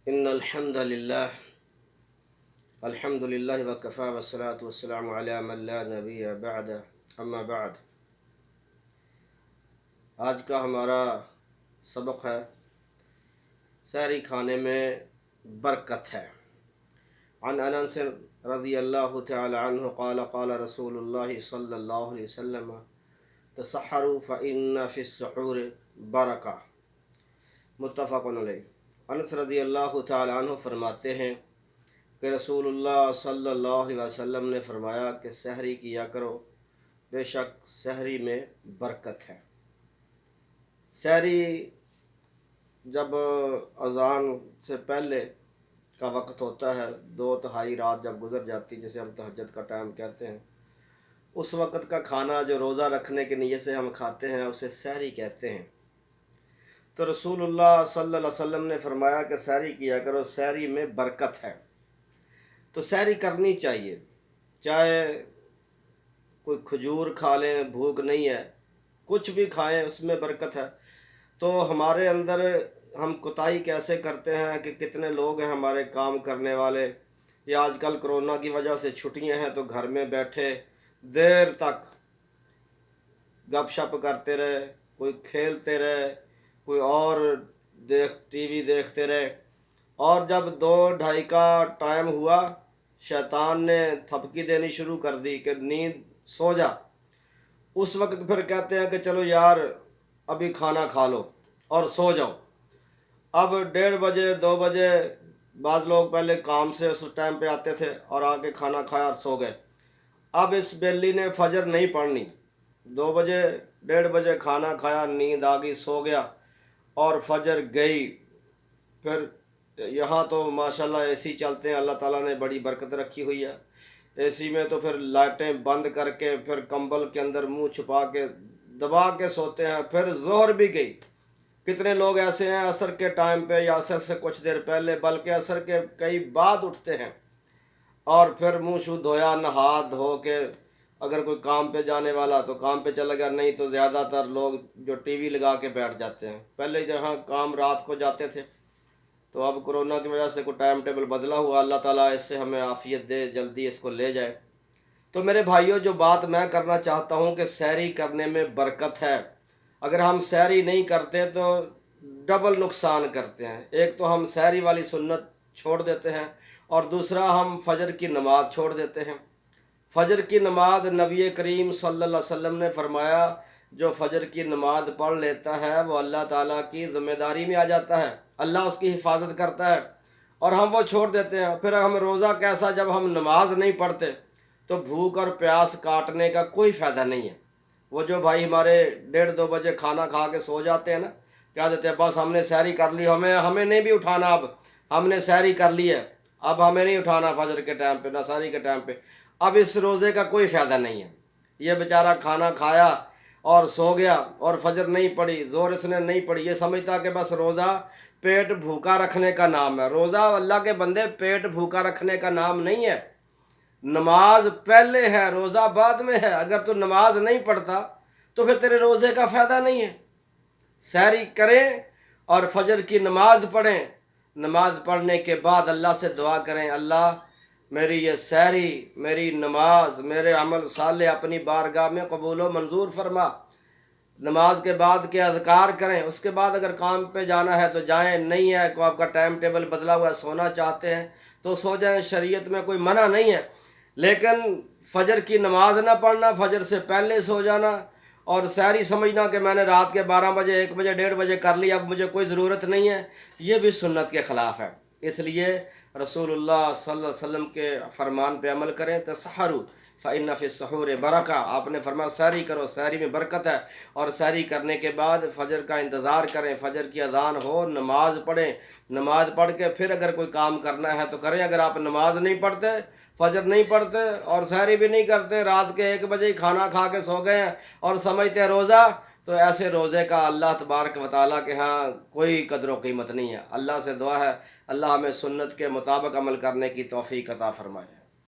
ان الحمد للہ وکفی والصلاة والسلام علی من لا نبی بعد اما بعد۔ آج کا ہمارا سبق ہے سحری کھانے میں برکت ہے۔ عن انس رضی اللہ تعالی عنہ قال قال رسول اللہ صلی اللہ علیہ وسلم تسحروا فإن فی السحور برکہ، متفق علیہ۔ انس رضی اللہ تعالی عنہ فرماتے ہیں کہ رسول اللہ صلی اللہ علیہ وسلم نے فرمایا کہ سحری کیا کرو، بے شک سحری میں برکت ہے۔ سحری جب اذان سے پہلے کا وقت ہوتا ہے، 2/3 رات جب گزر جاتی، جسے ہم تہجد کا ٹائم کہتے ہیں، اس وقت کا کھانا جو روزہ رکھنے کی نیت سے ہم کھاتے ہیں اسے سحری کہتے ہیں۔ تو رسول اللہ صلی اللہ علیہ وسلم نے فرمایا کہ سحری کیا کرو، سحری میں برکت ہے۔ تو سحری کرنی چاہیے، چاہے کوئی کھجور کھا لیں، بھوک نہیں ہے، کچھ بھی کھائیں، اس میں برکت ہے۔ تو ہمارے اندر ہم کوتاہی کیسے کرتے ہیں کہ کتنے لوگ ہیں ہمارے کام کرنے والے، یا آج کل کرونا کی وجہ سے چھٹیاں ہیں تو گھر میں بیٹھے دیر تک گپ شپ کرتے رہے، کوئی کھیلتے رہے، کوئی اور ٹی وی دیکھتے رہے، اور جب 2-2:30 کا ٹائم ہوا شیطان نے تھپکی دینی شروع کر دی کہ نیند سو جا۔ اس وقت پھر کہتے ہیں کہ چلو یار ابھی کھانا کھا لو اور سو جاؤ۔ اب 1:30 بجے 2 بجے بعض لوگ پہلے کام سے اس ٹائم پہ آتے تھے اور آ کے کھانا کھایا اور سو گئے۔ اب اس بیلی نے فجر نہیں پڑھنی، 2 بجے 1:30 بجے کھانا کھایا، نیند آ گئی، سو گیا، اور فجر گئی۔ پھر یہاں تو ماشاءاللہ اے سی چلتے ہیں، اللہ تعالیٰ نے بڑی برکت رکھی ہوئی ہے، اے سی میں تو پھر لائٹیں بند کر کے پھر کمبل کے اندر منہ چھپا کے دبا کے سوتے ہیں۔ پھر ظہر بھی گئی۔ کتنے لوگ ایسے ہیں عصر کے ٹائم پہ یا عصر سے کچھ دیر پہلے، بلکہ عصر کے کئی بعد اٹھتے ہیں، اور پھر منہ شو دھویا، نہا دھو کے اگر کوئی کام پہ جانے والا تو کام پہ چلا گیا، نہیں تو زیادہ تر لوگ جو ٹی وی لگا کے بیٹھ جاتے ہیں۔ پہلے جہاں کام رات کو جاتے تھے، تو اب کرونا کی وجہ سے کوئی ٹائم ٹیبل بدلا ہوا، اللہ تعالیٰ اس سے ہمیں عافیت دے، جلدی اس کو لے جائے۔ تو میرے بھائیوں، جو بات میں کرنا چاہتا ہوں کہ سحری کرنے میں برکت ہے۔ اگر ہم سحری نہیں کرتے تو ڈبل نقصان کرتے ہیں۔ ایک تو ہم سحری والی سنت چھوڑ دیتے ہیں، اور دوسرا ہم فجر کی نماز چھوڑ دیتے ہیں۔ فجر کی نماز نبی کریم صلی اللہ علیہ وسلم نے فرمایا جو فجر کی نماز پڑھ لیتا ہے وہ اللہ تعالیٰ کی ذمہ داری میں آ جاتا ہے، اللہ اس کی حفاظت کرتا ہے، اور ہم وہ چھوڑ دیتے ہیں۔ پھر ہم روزہ کیسا، جب ہم نماز نہیں پڑھتے تو بھوک اور پیاس کاٹنے کا کوئی فائدہ نہیں ہے۔ وہ جو بھائی ہمارے 1:30-2 بجے کھانا کھا کے سو جاتے ہیں نا، کہہ دیتے ہیں بس ہم نے سحری کر لی، ہمیں نہیں بھی اٹھانا، اب ہم نے سحری کر لی ہے، اب ہمیں نہیں اٹھانا فجر کے ٹائم پہ، نہ سحری کے ٹائم پہ۔ اب اس روزے کا کوئی فائدہ نہیں ہے۔ یہ بیچارہ کھانا کھایا اور سو گیا، اور فجر نہیں پڑی، ظہر اس نے نہیں پڑی، یہ سمجھتا کہ بس روزہ پیٹ بھوکا رکھنے کا نام ہے۔ روزہ اللہ کے بندے پیٹ بھوکا رکھنے کا نام نہیں ہے۔ نماز پہلے ہے، روزہ بعد میں ہے۔ اگر تو نماز نہیں پڑھتا تو پھر تیرے روزے کا فائدہ نہیں ہے۔ سحری کریں اور فجر کی نماز پڑھیں، نماز پڑھنے کے بعد اللہ سے دعا کریں، اللہ میری یہ سحری، میری نماز، میرے عمل صالح اپنی بارگاہ میں قبول و منظور فرما۔ نماز کے بعد کے اذکار کریں، اس کے بعد اگر کام پہ جانا ہے تو جائیں، نہیں ہے کو آپ کا ٹائم ٹیبل بدلا ہوا ہے، سونا چاہتے ہیں تو سو جائیں، شریعت میں کوئی منع نہیں ہے۔ لیکن فجر کی نماز نہ پڑھنا، فجر سے پہلے سو جانا، اور سحری سمجھنا کہ میں نے رات کے 12 بجے 1 بجے 1:30 بجے کر لی، اب مجھے کوئی ضرورت نہیں ہے، یہ بھی سنت کے خلاف ہے۔ اس لیے رسول اللہ صلی اللہ علیہ وسلم کے فرمان پہ عمل کریں، تسحروا فإن فی السحور برکہ، آپ نے فرمایا سحری کرو، سحری میں برکت ہے، اور سحری کرنے کے بعد فجر کا انتظار کریں، فجر کی اذان ہو، نماز پڑھیں، نماز پڑھ کے پھر اگر کوئی کام کرنا ہے تو کریں۔ اگر آپ نماز نہیں پڑھتے، فجر نہیں پڑھتے اور سحری بھی نہیں کرتے، رات کے 1 بجے ہی کھانا کھا کے سو گئے ہیں اور سمجھتے ہیں روزہ، تو ایسے روزے کا اللہ تبارک و تعالیٰ کے ہاں کوئی قدر و قیمت نہیں ہے۔ اللہ سے دعا ہے اللہ ہمیں سنت کے مطابق عمل کرنے کی توفیق عطا فرمائے۔